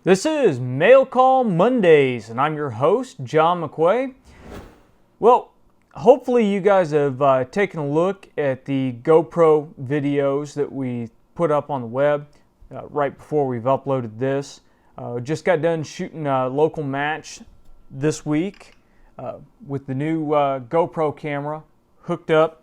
This is Mail Call Mondays, and I'm your host, John McQuay. Well, hopefully you guys have taken a look at the GoPro videos that we put up on the web right before we've uploaded this. Just got done shooting a local match this week with the new GoPro camera hooked up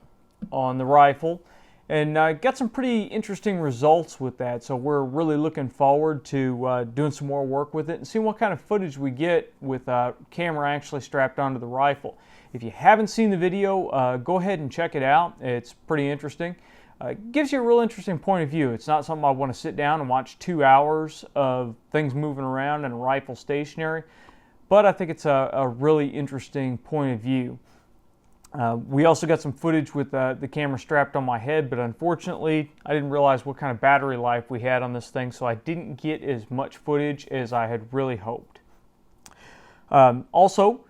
on the rifle. And got some pretty interesting results with that, so we're really looking forward to doing some more work with it and seeing what kind of footage we get with camera actually strapped onto the rifle. If you haven't seen the video, go ahead and check it out. It's pretty interesting. It gives you a real interesting point of view. It's not something I want to sit down and watch 2 hours of things moving around and a rifle stationary, but I think it's a really interesting point of view. We also got some footage with the camera strapped on my head, but unfortunately I didn't realize what kind of battery life we had on this thing, so I didn't get as much footage as I had really hoped. Also,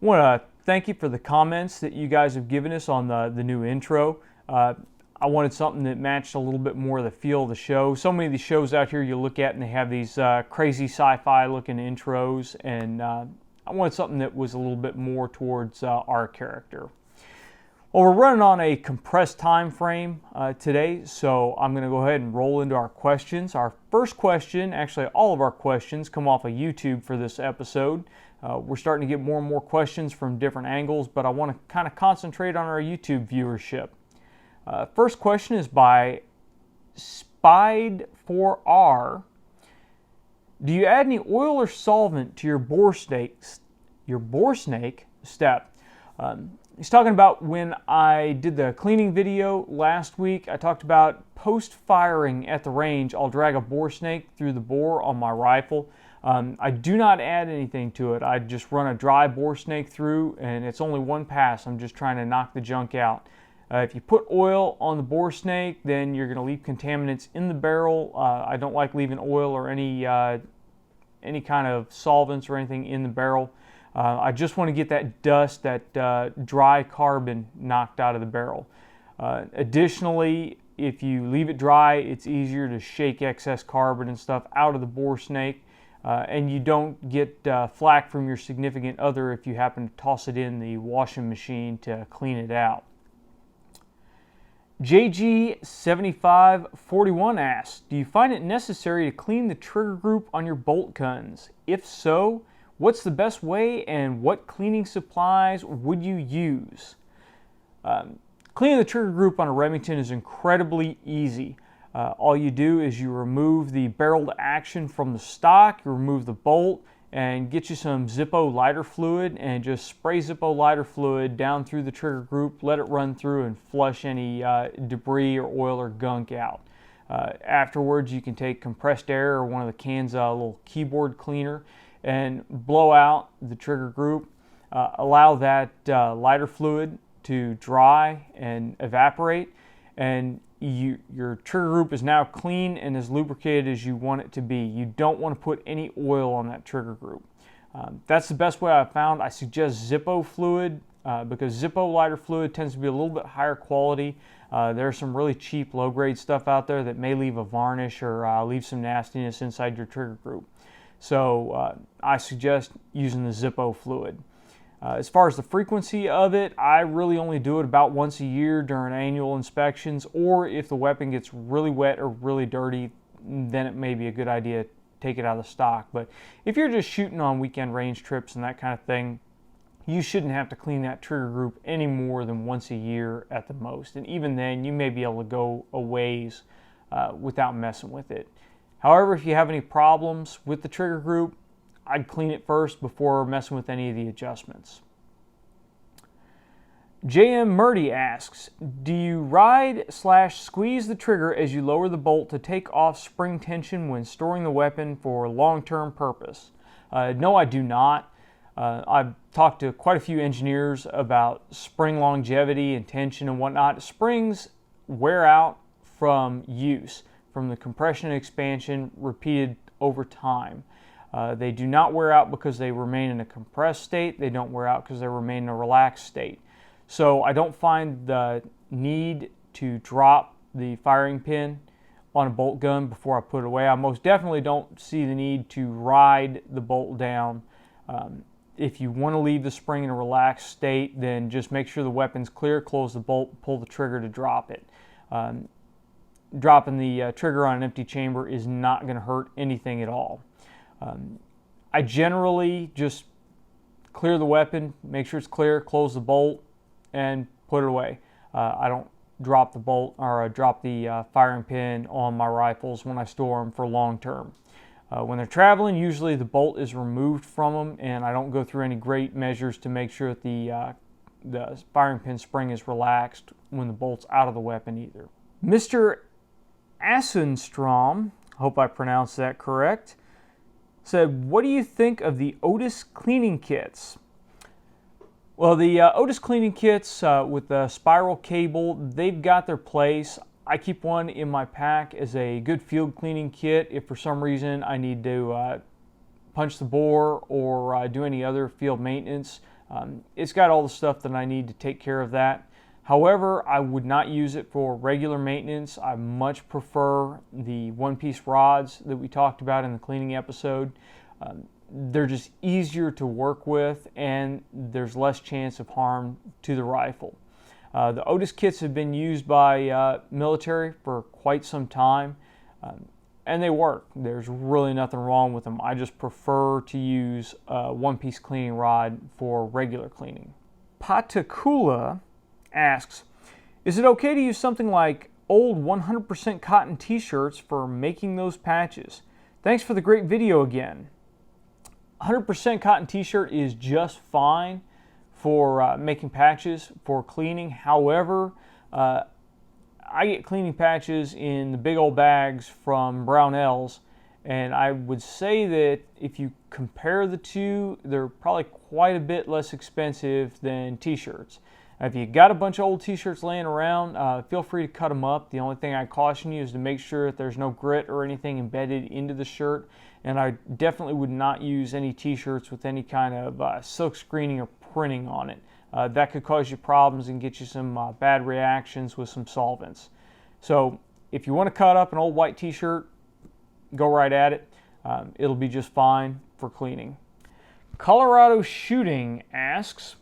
I want to thank you for the comments that you guys have given us on the new intro. I wanted something that matched a little bit more of the feel of the show. So many of these shows out here you look at and they have these crazy sci-fi looking intros, and I wanted something that was a little bit more towards our character. Well, we're running on a compressed time frame today, so I'm going to go ahead and roll into our questions. Our first question, actually all of our questions, come off of YouTube for this episode. We're starting to get more and more questions from different angles, but I want to kind of concentrate on our YouTube viewership. First question is by Spied4R. Do you add any oil or solvent to your Boresnake step? He's talking about when I did the cleaning video last week. I talked about post-firing at the range, I'll drag a Boresnake through the bore on my rifle. I do not add anything to it. I just run a dry Boresnake through, and it's only one pass. I'm just trying to knock the junk out. If you put oil on the Boresnake, then you're going to leave contaminants in the barrel. I don't like leaving oil or any kind of solvents or anything in the barrel. I just want to get that dust, that dry carbon knocked out of the barrel. Additionally, if you leave it dry, it's easier to shake excess carbon and stuff out of the Boresnake, and you don't get flack from your significant other if you happen to toss it in the washing machine to clean it out. JG7541 asks, do you find it necessary to clean the trigger group on your bolt guns? If so, what's the best way and what cleaning supplies would you use? Cleaning the trigger group on a Remington is incredibly easy. All you do is you remove the barrel to action from the stock, you remove the bolt, and get you some Zippo lighter fluid and just spray Zippo lighter fluid down through the trigger group, let it run through and flush any debris or oil or gunk out. Afterwards, you can take compressed air or one of the cans little keyboard cleaner and blow out the trigger group. Allow that lighter fluid to dry and evaporate, and your trigger group is now clean and as lubricated as you want it to be. You don't want to put any oil on that trigger group. That's the best way I've found. I suggest Zippo fluid because Zippo lighter fluid tends to be a little bit higher quality. There's some really cheap low-grade stuff out there that may leave a varnish or leave some nastiness inside your trigger group. So I suggest using the Zippo fluid. As far as the frequency of it, I really only do it about once a year during annual inspections, or if the weapon gets really wet or really dirty, then it may be a good idea to take it out of stock. But if you're just shooting on weekend range trips and that kind of thing, you shouldn't have to clean that trigger group any more than once a year at the most. And even then, you may be able to go a ways without messing with it. However, if you have any problems with the trigger group, I'd clean it first before messing with any of the adjustments. JM Murdy asks, do you ride/squeeze the trigger as you lower the bolt to take off spring tension when storing the weapon for long-term purpose? No, I do not. I've talked to quite a few engineers about spring longevity and tension and whatnot. Springs wear out from use, from the compression and expansion repeated over time. They do not wear out because they remain in a compressed state. They don't wear out because they remain in a relaxed state. So I don't find the need to drop the firing pin on a bolt gun before I put it away. I most definitely don't see the need to ride the bolt down. If you want to leave the spring in a relaxed state, then just make sure the weapon's clear, close the bolt, pull the trigger to drop it. Dropping the trigger on an empty chamber is not going to hurt anything at all. I generally just clear the weapon, make sure it's clear, close the bolt, and put it away. I don't drop the bolt or drop the firing pin on my rifles when I store them for long term. When they're traveling, usually the bolt is removed from them, and I don't go through any great measures to make sure that the firing pin spring is relaxed when the bolt's out of the weapon either. Mr. Asenstrom, hope I pronounced that correct, said, what do you think of the Otis cleaning kits? Well, the Otis cleaning kits with the spiral cable, they've got their place. I keep one in my pack as a good field cleaning kit if for some reason I need to punch the bore or do any other field maintenance. It's got all the stuff that I need to take care of that. However, I would not use it for regular maintenance. I much prefer the one-piece rods that we talked about in the cleaning episode. They're just easier to work with, and there's less chance of harm to the rifle. The Otis kits have been used by military for quite some time, and they work. There's really nothing wrong with them. I just prefer to use a one-piece cleaning rod for regular cleaning. Patakula asks, is it okay to use something like old 100% cotton t-shirts for making those patches? Thanks for the great video again. 100% cotton t-shirt is just fine for making patches for cleaning. However, I get cleaning patches in the big old bags from Brownells, and I would say that if you compare the two, they're probably quite a bit less expensive than t-shirts. If you got a bunch of old t-shirts laying around, feel free to cut them up. The only thing I caution you is to make sure that there's no grit or anything embedded into the shirt. And I definitely would not use any t-shirts with any kind of silk screening or printing on it. That could cause you problems and get you some bad reactions with some solvents. So if you want to cut up an old white t-shirt, go right at it. It'll be just fine for cleaning. Colorado Shooting asks,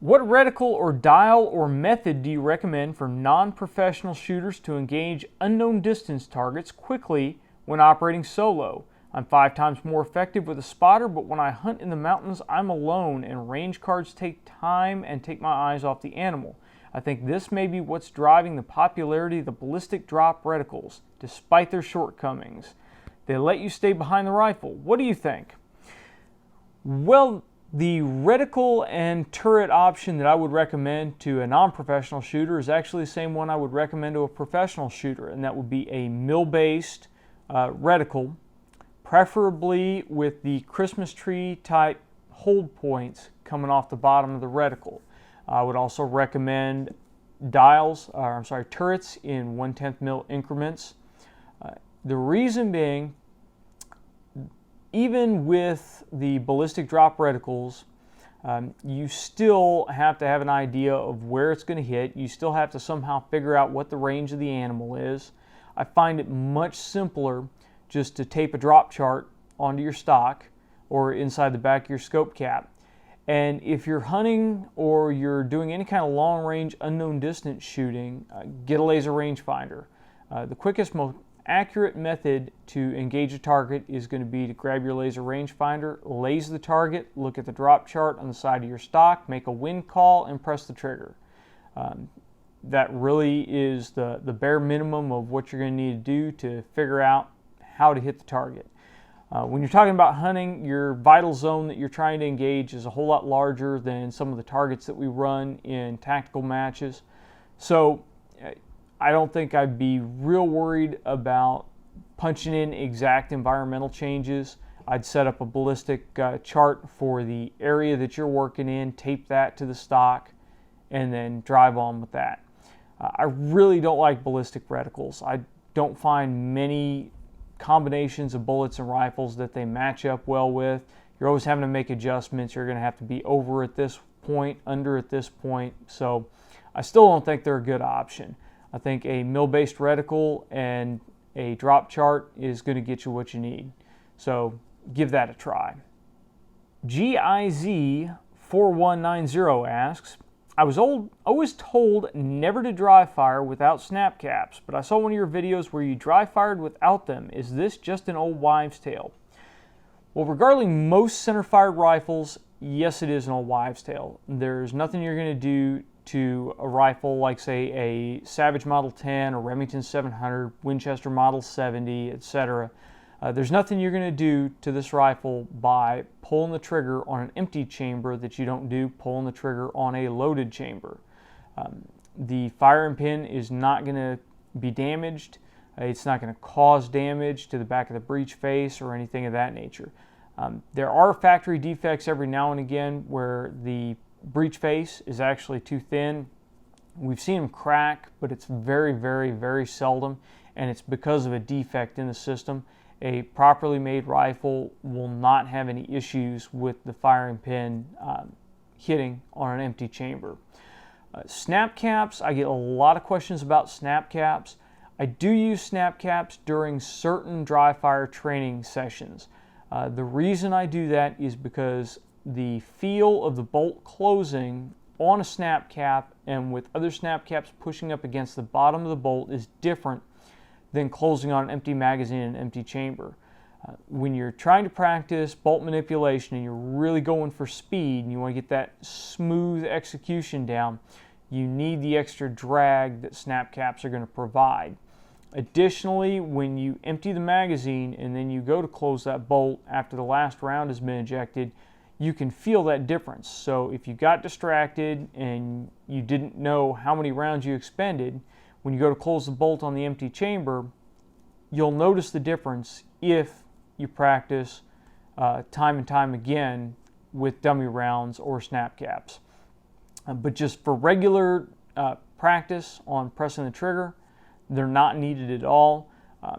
what reticle or dial or method do you recommend for non-professional shooters to engage unknown distance targets quickly when operating solo? I'm 5 times more effective with a spotter, but when I hunt in the mountains, I'm alone and range cards take time and take my eyes off the animal. I think this may be what's driving the popularity of the ballistic drop reticles, despite their shortcomings. They let you stay behind the rifle. What do you think? Well, the reticle and turret option that I would recommend to a non-professional shooter is actually the same one I would recommend to a professional shooter, and that would be a mill-based reticle, preferably with the Christmas tree type hold points coming off the bottom of the reticle. I would also recommend turrets in 1/10 mil increments. The reason being, even with the ballistic drop reticles, you still have to have an idea of where it's going to hit. You still have to somehow figure out what the range of the animal is. I find it much simpler just to tape a drop chart onto your stock or inside the back of your scope cap. And if you're hunting or you're doing any kind of long range unknown distance shooting, get a laser rangefinder. The quickest, most accurate method to engage a target is going to be to grab your laser rangefinder, laser the target, look at the drop chart on the side of your stock, make a wind call, and press the trigger. That really is the bare minimum of what you're going to need to do to figure out how to hit the target. When you're talking about hunting, your vital zone that you're trying to engage is a whole lot larger than some of the targets that we run in tactical matches. So I don't think I'd be real worried about punching in exact environmental changes. I'd set up a ballistic chart for the area that you're working in, tape that to the stock, and then drive on with that. I really don't like ballistic reticles. I don't find many combinations of bullets and rifles that they match up well with. You're always having to make adjustments. You're going to have to be over at this point, under at this point. So I still don't think they're a good option. I think a mill-based reticle and a drop chart is going to get you what you need. So give that a try. GIZ4190 asks, I was always told never to dry fire without snap caps, but I saw one of your videos where you dry fired without them. Is this just an old wives' tale? Well, regarding most center-fired rifles, yes, it is an old wives' tale. There's nothing you're going to do to a rifle like, say, a Savage Model 10 or Remington 700, Winchester Model 70, etc. There's nothing you're going to do to this rifle by pulling the trigger on an empty chamber that you don't do pulling the trigger on a loaded chamber. The firing pin is not going to be damaged. It's not going to cause damage to the back of the breech face or anything of that nature. There are factory defects every now and again where the breech face is actually too thin. We've seen them crack, but it's very, very, very seldom, and it's because of a defect in the system. A properly made rifle will not have any issues with the firing pin hitting on an empty chamber. Snap caps, I get a lot of questions about snap caps. I do use snap caps during certain dry fire training sessions. The reason I do that is because the feel of the bolt closing on a snap cap and with other snap caps pushing up against the bottom of the bolt is different than closing on an empty magazine and an empty chamber. When you're trying to practice bolt manipulation and you're really going for speed and you want to get that smooth execution down, you need the extra drag that snap caps are going to provide. Additionally, when you empty the magazine and then you go to close that bolt after the last round has been ejected, you can feel that difference. So if you got distracted and you didn't know how many rounds you expended, when you go to close the bolt on the empty chamber, you'll notice the difference if you practice time and time again with dummy rounds or snap caps. But just for regular practice on pressing the trigger, they're not needed at all.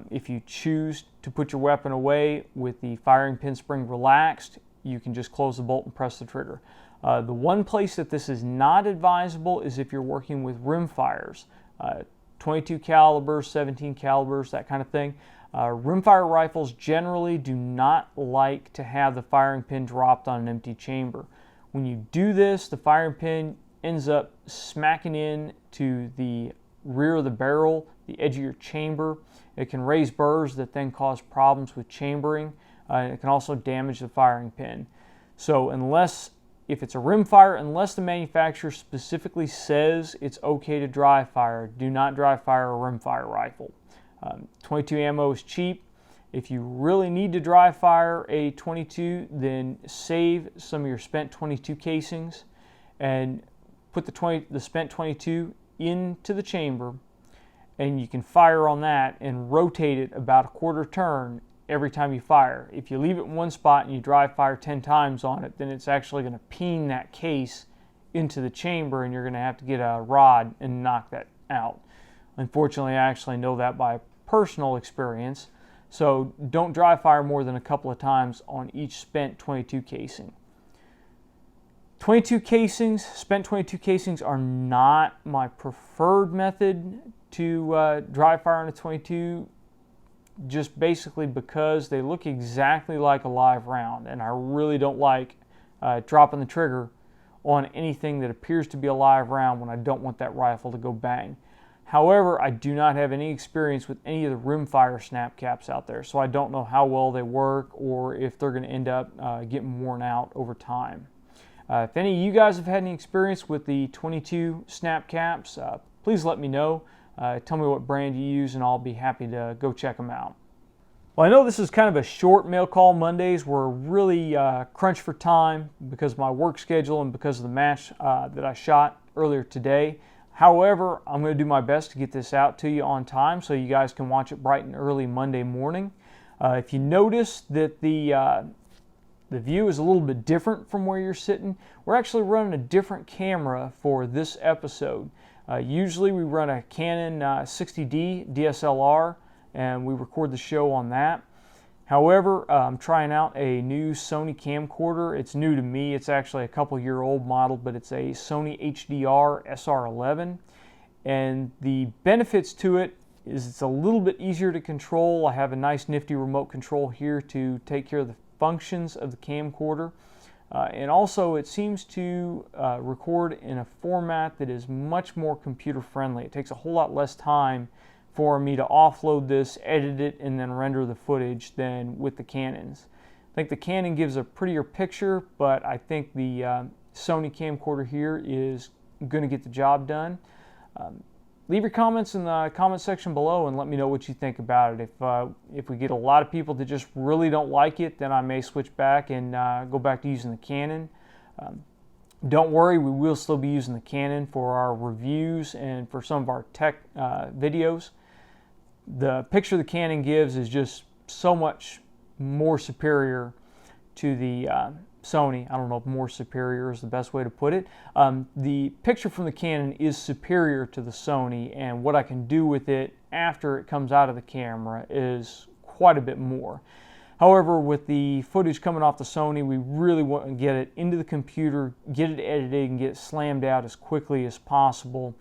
If you choose to put your weapon away with the firing pin spring relaxed, you can just close the bolt and press the trigger. The one place that this is not advisable is if you're working with rim fires. 22 calibers, 17 calibers, that kind of thing. Rimfire rifles generally do not like to have the firing pin dropped on an empty chamber. When you do this, the firing pin ends up smacking in to the rear of the barrel, the edge of your chamber. It can raise burrs that then cause problems with chambering. It can also damage the firing pin. So if it's a rimfire, unless the manufacturer specifically says it's okay to dry fire, do not dry fire a rimfire rifle. 22 ammo is cheap. If you really need to dry fire a 22, then save some of your spent 22 casings and put the spent 22 into the chamber, and you can fire on that and rotate it about a quarter turn every time you fire. If you leave it in one spot and you dry fire 10 times on it, then it's actually going to peen that case into the chamber and you're going to have to get a rod and knock that out. Unfortunately, I actually know that by personal experience, so don't dry fire more than a couple of times on each spent 22 casing. 22 casings, spent 22 casings are not my preferred method to dry fire on a 22, just basically because they look exactly like a live round, and I really don't like dropping the trigger on anything that appears to be a live round when I don't want that rifle to go bang. However, I do not have any experience with any of the rimfire snap caps out there, so I don't know how well they work or if they're going to end up getting worn out over time. If any of you guys have had any experience with the 22 snap caps, please let me know. Tell me what brand you use and I'll be happy to go check them out. Well, I know this is kind of a short Mail Call Mondays. We're really crunched for time because of my work schedule and because of the match that I shot earlier today. However, I'm going to do my best to get this out to you on time so you guys can watch it bright and early Monday morning. If you notice that the view is a little bit different from where you're sitting, we're actually running a different camera for this episode. Usually we run a Canon 60D DSLR and we record the show on that. However, I'm trying out a new Sony camcorder. It's new to me. It's actually a couple-year-old model, but it's a Sony HDR SR11. And the benefits to it is it's a little bit easier to control. I have a nice nifty remote control here to take care of the functions of the camcorder. And also it seems to record in a format that is much more computer friendly. It takes a whole lot less time for me to offload this, edit it, and then render the footage than with the Canons. I think the Canon gives a prettier picture, but I think the Sony camcorder here is going to get the job done. Leave your comments in the comment section below and let me know what you think about it. If we get a lot of people that just really don't like it, then I may switch back and go back to using the Canon. Don't worry, we will still be using the Canon for our reviews and for some of our tech videos. The picture the Canon gives is just so much more superior to the Sony. I don't know if more superior is the best way to put it. The picture from the Canon is superior to the Sony, and what I can do with it after it comes out of the camera is quite a bit more. However, with the footage coming off the Sony, we really want to get it into the computer, get it edited, and get it slammed out as quickly as possible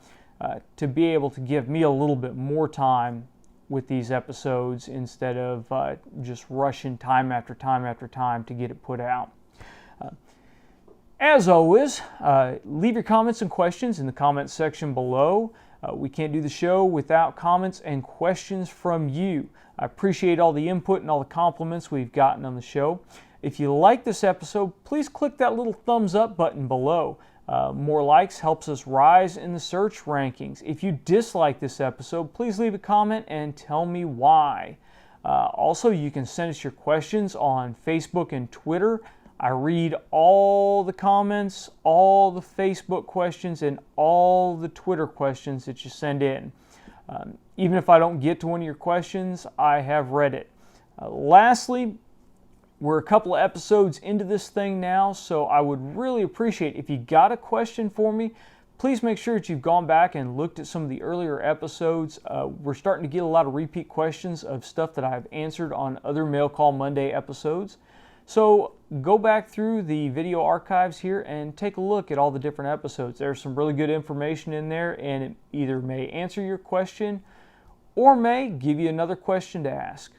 to be able to give me a little bit more time with these episodes instead of just rushing time after time after time to get it put out. As always, leave your comments and questions in the comments section below. We can't do the show without comments and questions from you. I appreciate all the input and all the compliments we've gotten on the show. If you like this episode, please click that little thumbs up button below. More likes helps us rise in the search rankings. If you dislike this episode, please leave a comment and tell me why. Also, you can send us your questions on Facebook and Twitter. I read all the comments, all the Facebook questions, and all the Twitter questions that you send in. Even if I don't get to one of your questions, I have read it. Lastly, we're a couple of episodes into this thing now, so I would really appreciate if you got a question for me, please make sure that you've gone back and looked at some of the earlier episodes. We're starting to get a lot of repeat questions of stuff that I've answered on other Mail Call Monday episodes. So go back through the video archives here and take a look at all the different episodes. There's some really good information in there, and it either may answer your question or may give you another question to ask.